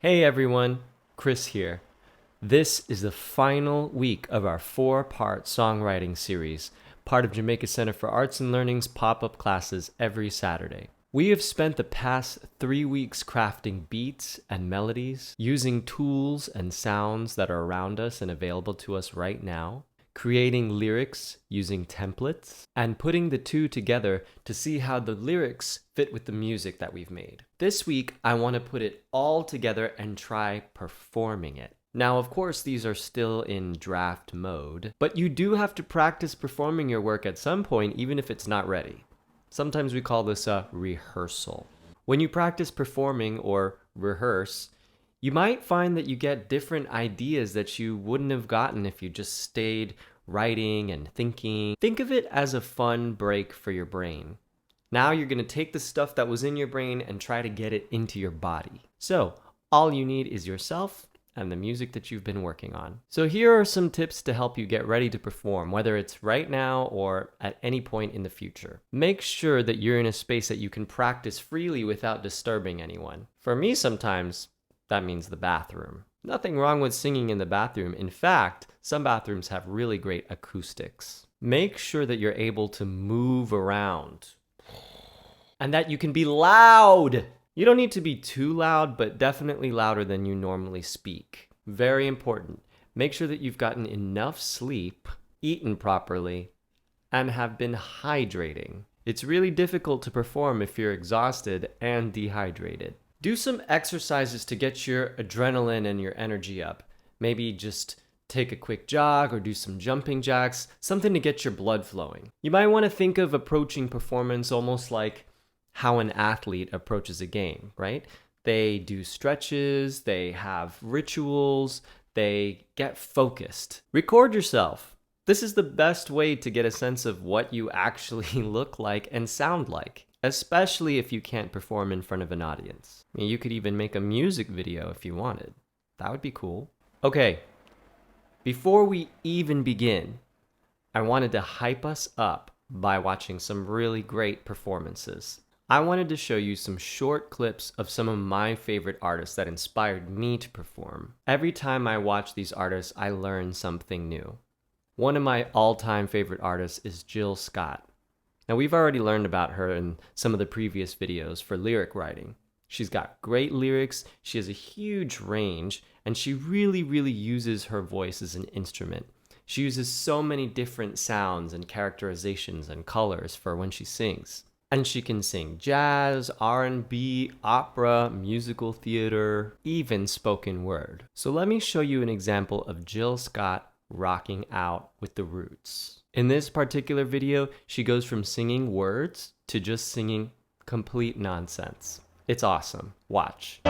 Hey everyone, Chris here. This is the final week of our 4-part songwriting series, part of Jamaica Center for Arts and Learning's pop-up classes every Saturday. We have spent the past 3 weeks crafting beats and melodies, using tools and sounds that are around us and available to us right now, creating lyrics using templates, and putting the two together to see how the lyrics fit with the music that we've made. This week, I want to put it all together and try performing it. Now, of course, these are still in draft mode, but you do have to practice performing your work at some point, even if it's not ready. Sometimes we call this a rehearsal. When you practice performing or rehearse, you might find that you get different ideas that you wouldn't have gotten if you just stayed writing and thinking. Think of it as a fun break for your brain. Now you're going to take the stuff that was in your brain and try to get it into your body. So all you need is yourself and the music that you've been working on. So here are some tips to help you get ready to perform, whether it's right now or at any point in the future. Make sure that you're in a space that you can practice freely without disturbing anyone. For me, sometimes that means the bathroom. Nothing wrong with singing in the bathroom. In fact, some bathrooms have really great acoustics. Make sure that you're able to move around and that you can be loud. You don't need to be too loud, but definitely louder than you normally speak. Very important. Make sure that you've gotten enough sleep, eaten properly, and have been hydrating. It's really difficult to perform if you're exhausted and dehydrated. Do some exercises to get your adrenaline and your energy up. Maybe just take a quick jog or do some jumping jacks, something to get your blood flowing. You might want to think of approaching performance almost like how an athlete approaches a game, right? They do stretches, they have rituals, they get focused. Record yourself. This is the best way to get a sense of what you actually look like and sound like, especially if you can't perform in front of an audience. I mean, you could even make a music video if you wanted. That would be cool. Okay, before we even begin, I wanted to hype us up by watching some really great performances. I wanted to show you some short clips of some of my favorite artists that inspired me to perform. Every time I watch these artists, I learn something new. One of my all-time favorite artists is Jill Scott. Now, we've already learned about her in some of the previous videos for lyric writing. She's got great lyrics, she has a huge range, and she really uses her voice as an instrument. She uses so many different sounds and characterizations and colors for when she sings. And she can sing jazz, R&B, opera, musical theater, even spoken word. So let me show you an example of Jill Scott rocking out with the Roots. In this particular video, she goes from singing words to just singing complete nonsense. It's awesome. Watch.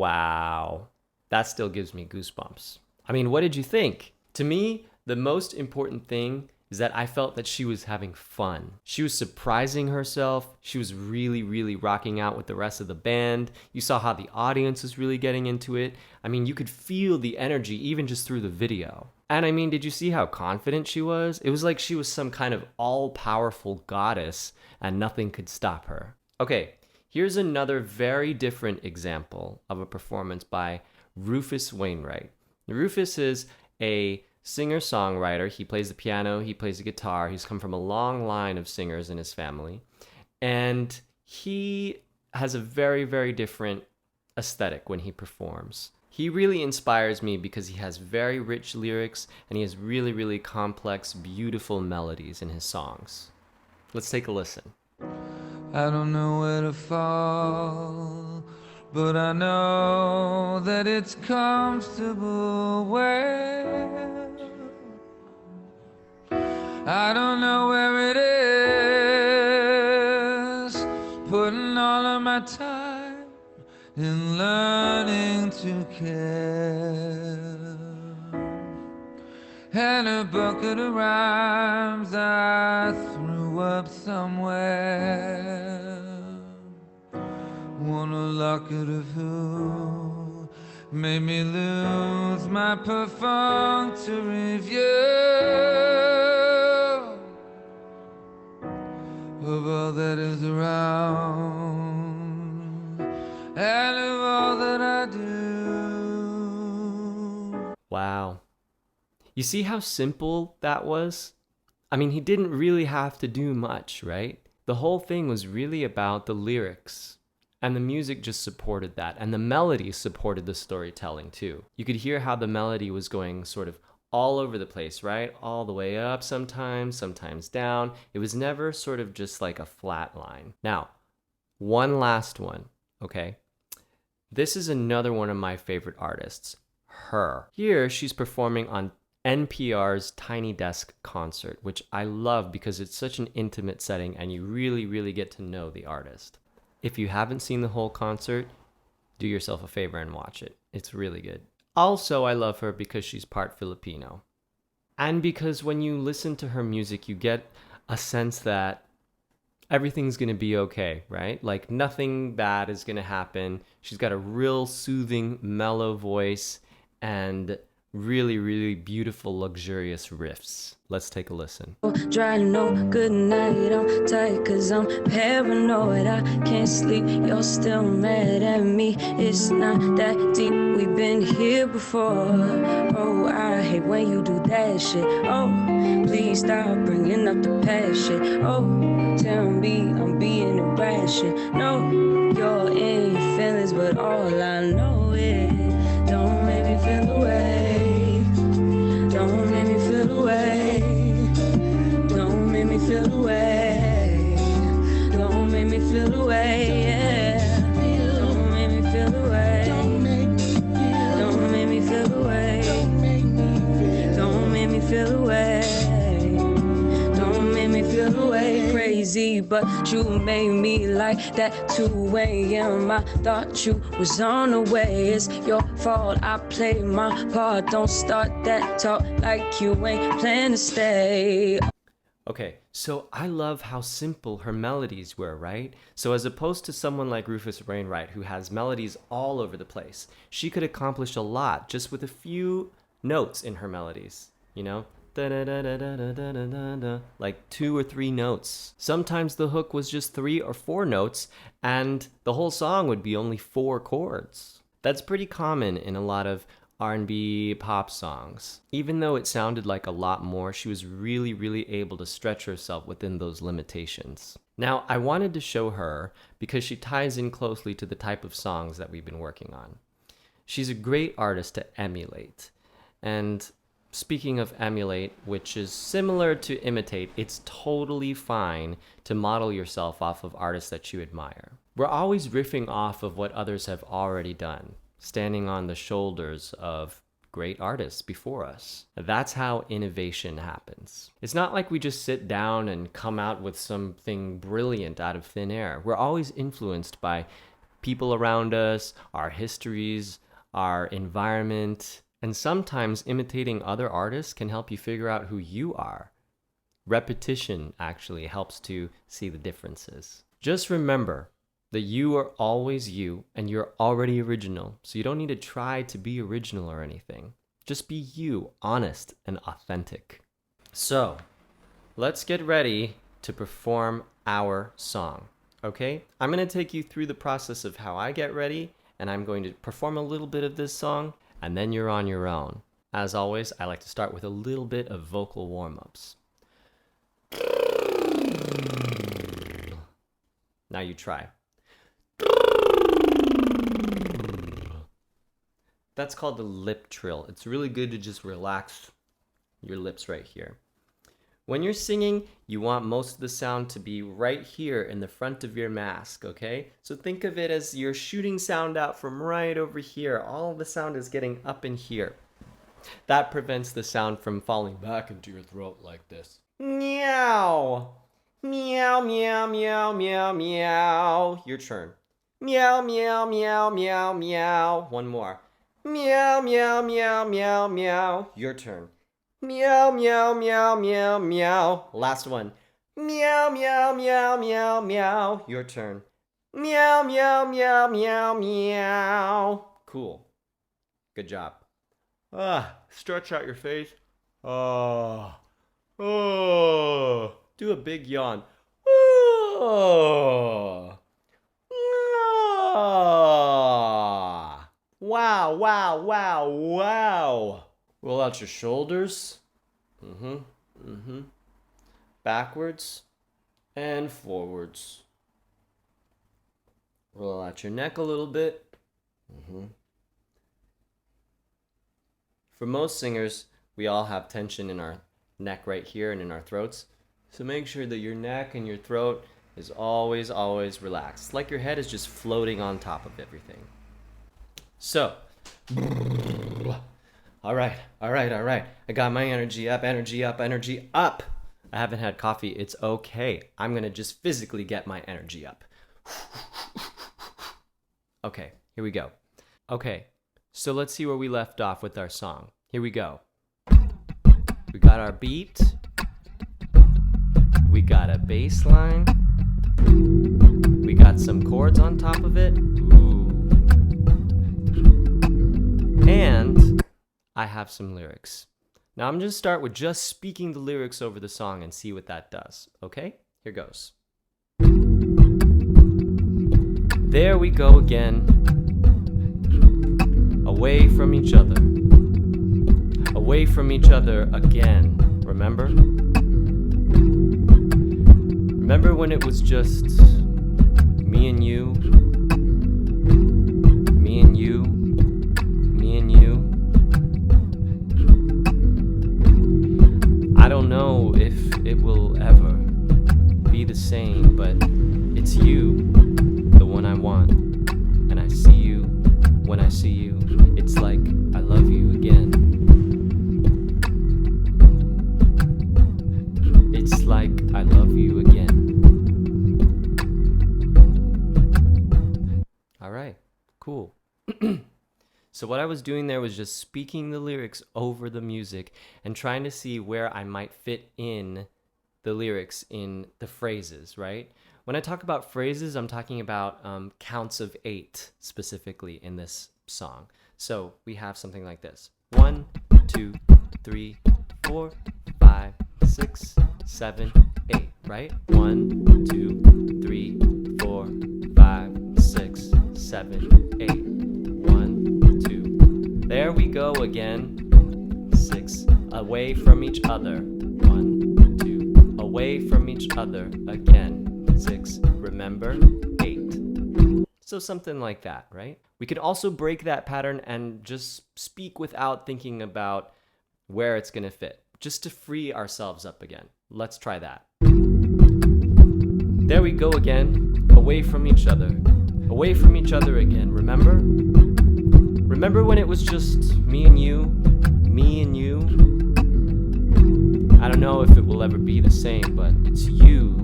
Wow. That still gives me goosebumps. I mean, what did you think? To me, the most important thing is that I felt that she was having fun. She was surprising herself. She was really, really rocking out with the rest of the band. You saw how the audience was really getting into it. I mean, you could feel the energy even just through the video. And I mean, did you see how confident she was? It was like she was some kind of all-powerful goddess and nothing could stop her. Okay, here's another very different example of a performance by Rufus Wainwright. Rufus is a singer-songwriter. He plays the piano, he plays the guitar. He's come from a long line of singers in his family. And he has a very, very different aesthetic when he performs. He really inspires me because he has very rich lyrics and he has really, really complex, beautiful melodies in his songs. Let's take a listen. I don't know where to fall, but I know that it's comfortable where I don't know where it is, putting all of my time in learning to care. And a bucket of rhymes I threw up somewhere. Want a locket of who made me lose my perfunctory view of all that is around and of all that I do. Wow. You see how simple that was? I mean, he didn't really have to do much, right? The whole thing was really about the lyrics. And the music just supported that. And the melody supported the storytelling too. You could hear how the melody was going sort of all over the place, right? All the way up sometimes, sometimes down. It was never sort of just like a flat line. Now, one last one, okay? This is another one of my favorite artists, her. Here, she's performing on NPR's Tiny Desk concert, which I love because it's such an intimate setting and you really, really get to know the artist. If you haven't seen the whole concert, do yourself a favor and watch it. It's really good. Also, I love her because she's part Filipino. And because when you listen to her music, you get a sense that everything's going to be okay, right? Like nothing bad is going to happen. She's got a real soothing, mellow voice and really, really beautiful, luxurious riffs. Let's take a listen. Try no good night, I'm tight cause I'm paranoid. I can't sleep, you're still mad at me. It's not that deep, we've been here before. Oh, I hate when you do that shit. Oh, please stop bringing up the past shit. Oh, tell me I'm being irrational. No, you're in your feelings, but all I know is don't make me feel away. Don't make me feel away. Don't make me feel away. Don't make me feel away. Yeah. Don't make me feel away. Don't make me feel away. Don't make me feel away. Don't make me feel away. Crazy, but you made me like that 2 a.m. I thought you was on the way. It's your fault, I played my part. Don't start that talk like you ain't plan to stay. Okay, so I love how simple her melodies were, right? So as opposed to someone like Rufus Wainwright, who has melodies all over the place, she could accomplish a lot just with a few notes in her melodies, you know? Da-da-da-da-da-da-da-da, like 2 or 3 notes. Sometimes the hook was just 3 or 4 notes, and the whole song would be only 4 chords. That's pretty common in a lot of R&B pop songs. Even though it sounded like a lot more, she was really, really able to stretch herself within those limitations. Now, I wanted to show her because she ties in closely to the type of songs that we've been working on. She's a great artist to emulate. And speaking of emulate, which is similar to imitate, it's totally fine to model yourself off of artists that you admire. We're always riffing off of what others have already done, standing on the shoulders of great artists before us. That's how innovation happens. It's not like we just sit down and come out with something brilliant out of thin air. We're always influenced by people around us, our histories, our environment, and sometimes imitating other artists can help you figure out who you are. Repetition actually helps to see the differences. Just remember that you are always you and you're already original, so you don't need to try to be original or anything. Just be you, honest and authentic. So, let's get ready to perform our song, okay? I'm going to take you through the process of how I get ready, and I'm going to perform a little bit of this song, and then you're on your own. As always, I like to start with a little bit of vocal warm-ups. Now you try. That's called the lip trill. It's really good to just relax your lips right here. When you're singing, you want most of the sound to be right here in the front of your mask, okay? So think of it as you're shooting sound out from right over here. All of the sound is getting up in here. That prevents the sound from falling back into your throat like this. Meow! Meow, meow, meow, meow, meow. Your turn. Meow, meow, meow, meow, meow. One more. Meow, meow, meow, meow, meow. Your turn. Meow, meow, meow, meow, meow. Last one. Meow, meow, meow, meow, meow. Your turn. Meow, meow, meow, meow, meow. Cool. Good job. Stretch out your face. Oh. Do a big yawn. Oh. Wow, wow, wow, wow. Roll out your shoulders. Backwards and forwards. Roll out your neck a little bit. For most singers, we all have tension in our neck right here and in our throats. So make sure that your neck and your throat is always, always relaxed. It's like your head is just floating on top of everything. So, all right. I got my energy up. I haven't had coffee. It's okay. I'm going to just physically get my energy up. Okay, here we go. Okay, so let's see where we left off with our song. Here we go. We got our beat. We got a bass line. We got some chords on top of it. Ooh. And I have some lyrics. Now I'm going to start with just speaking the lyrics over the song and see what that does. Okay? Here goes. There we go again. Away from each other. Away from each other again. Remember? Remember when it was just me and you? Me and you? Me and you? I don't know if it will ever be the same, but it's you, the one I want. And I see you when I see you. It's like I love you again. It's like I love you again. All right, cool. So what I was doing there was just speaking the lyrics over the music and trying to see where I might fit in the lyrics in the phrases, right? When I talk about phrases, I'm talking about counts of 8 specifically in this song. So we have something like this. 1, 2, 3, 4, 5, 6, 7, 8, right? 1, 2, 3, 4, 5, 6, 7, 8. 1, 2. There we go again. 6. Away from each other. 1, 2. Away from each other again. 6. Remember? 8. So something like that, right? We could also break that pattern and just speak without thinking about where it's going to fit, just to free ourselves up again. Let's try that. There we go again. Away from each other. Away from each other again. Remember? Remember when it was just me and you? Me and you? I don't know if it will ever be the same, but it's you,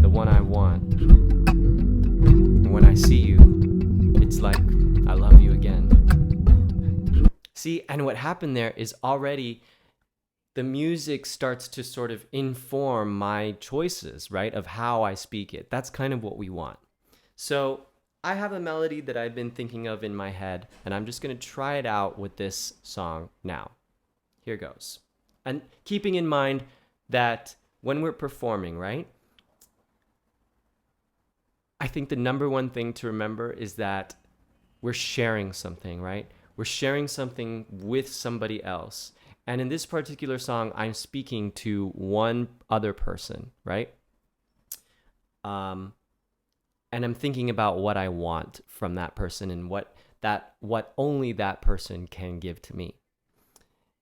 the one I want. And when I see you, See, and what happened there is already the music starts to sort of inform my choices, right, of how I speak it. That's kind of what we want. So I have a melody that I've been thinking of in my head, and I'm just going to try it out with this song now. Here goes. And keeping in mind that when we're performing, right, I think the number one thing to remember is that we're sharing something, right? We're sharing something with somebody else. And in this particular song, I'm speaking to one other person, right? And I'm thinking about what I want from that person and what only that person can give to me.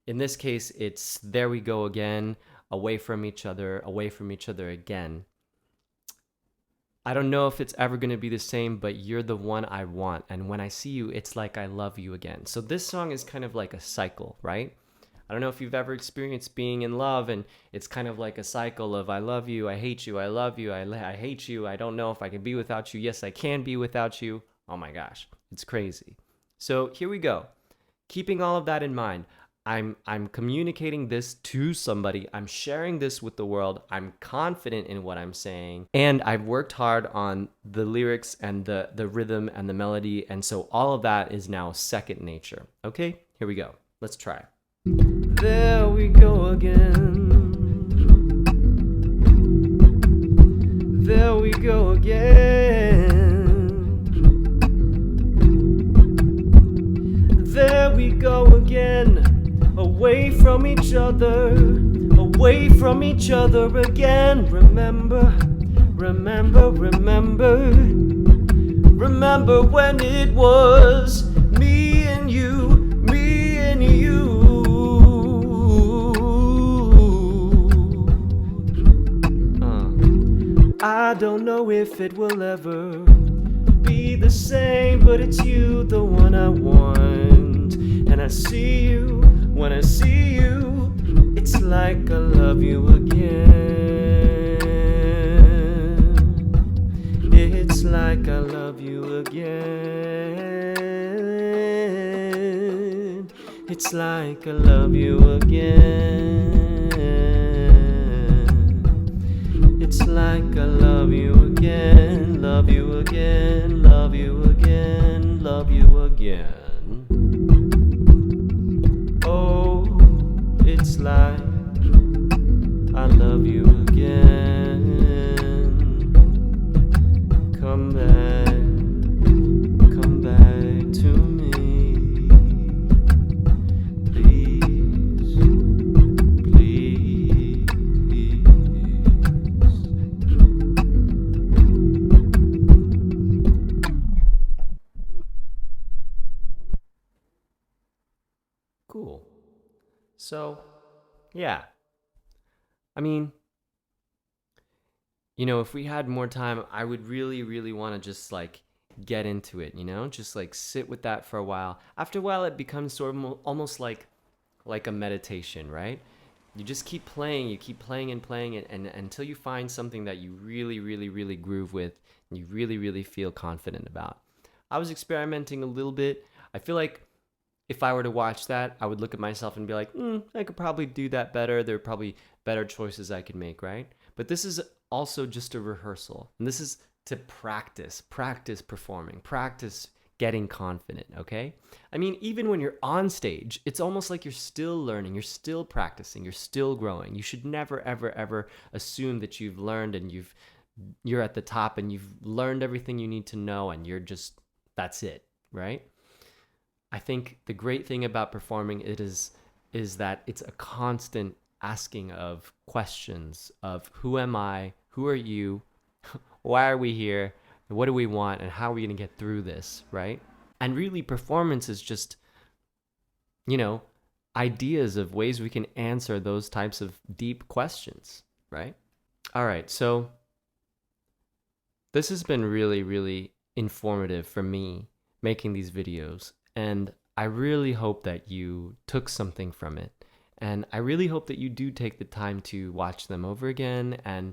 In this case, it's there we go again, away from each other again. I don't know if it's ever going to be the same, but you're the one I want. And when I see you, it's like I love you again. So this song is kind of like a cycle, right? I don't know if you've ever experienced being in love, and it's kind of like a cycle of I love you, I hate you, I love you, I hate you, I don't know if I can be without you. Yes, I can be without you. Oh my gosh, it's crazy. So here we go. Keeping all of that in mind, I'm communicating this to somebody. I'm sharing this with the world. I'm confident in what I'm saying. And I've worked hard on the lyrics and the rhythm and the melody. And so all of that is now second nature. Okay, here we go. Let's try. There we go again. There we go again. There we go again. Away from each other again. Remember when it was me and you. I don't know if it will ever be the same, but it's you, the one I want. And I see you, when I see you, it's like I love you again. It's like I love you again. It's like I love you again. It's like I love you again, love you again, love you again, love you again. Oh, it's like I love you again. Come back to me, please, please. Cool. So, yeah. I mean, if we had more time, I would really, really want to just like get into it, just like sit with that for a while. After a while, it becomes sort of almost like a meditation, right? You just keep playing and playing it, and until you find something that you really, really, really groove with, and you really, really feel confident about. I was experimenting a little bit. I feel like if I were to watch that, I would look at myself and be like, I could probably do that better. There are probably better choices I could make, right? But this is also just a rehearsal. And this is to practice performing, practice getting confident, okay? I mean, even when you're on stage, it's almost like you're still learning, you're still practicing, you're still growing. You should never, ever, ever assume that you've learned and you're at the top and you've learned everything you need to know and that's it, right? I think the great thing about performing is that it's a constant asking of questions of who am I, who are you, why are we here, what do we want, and how are we going to get through this, right? And really performance is just, ideas of ways we can answer those types of deep questions, right? All right, so this has been really, really informative for me making these videos. And I really hope that you took something from it. And I really hope that you do take the time to watch them over again and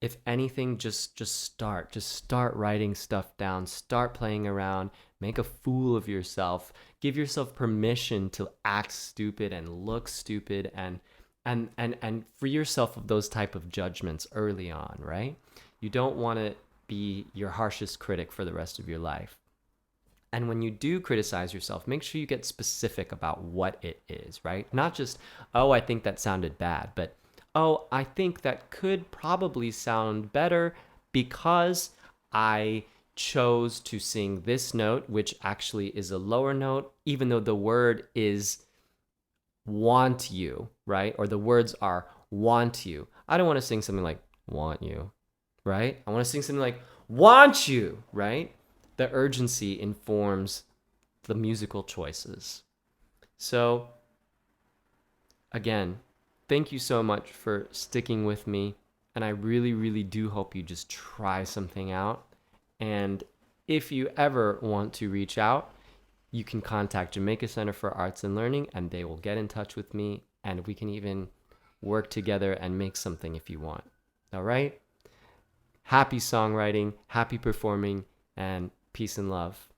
if anything, just start writing stuff down, start playing around, make a fool of yourself, give yourself permission to act stupid and look stupid, and free yourself of those type of judgments early on, right? You don't want to be your harshest critic for the rest of your life. And when you do criticize yourself, make sure you get specific about what it is, right? Not just, oh, I think that sounded bad, but oh, I think that could probably sound better because I chose to sing this note, which actually is a lower note, even though the word is want you, right? Or the words are want you. I don't want to sing something like want you, right? I want to sing something like want you, right? The urgency informs the musical choices. So, again, thank you so much for sticking with me. And I really, really do hope you just try something out. And if you ever want to reach out, you can contact Jamaica Center for Arts and Learning, and they will get in touch with me, and we can even work together and make something if you want. All right? Happy songwriting, happy performing, and peace and love.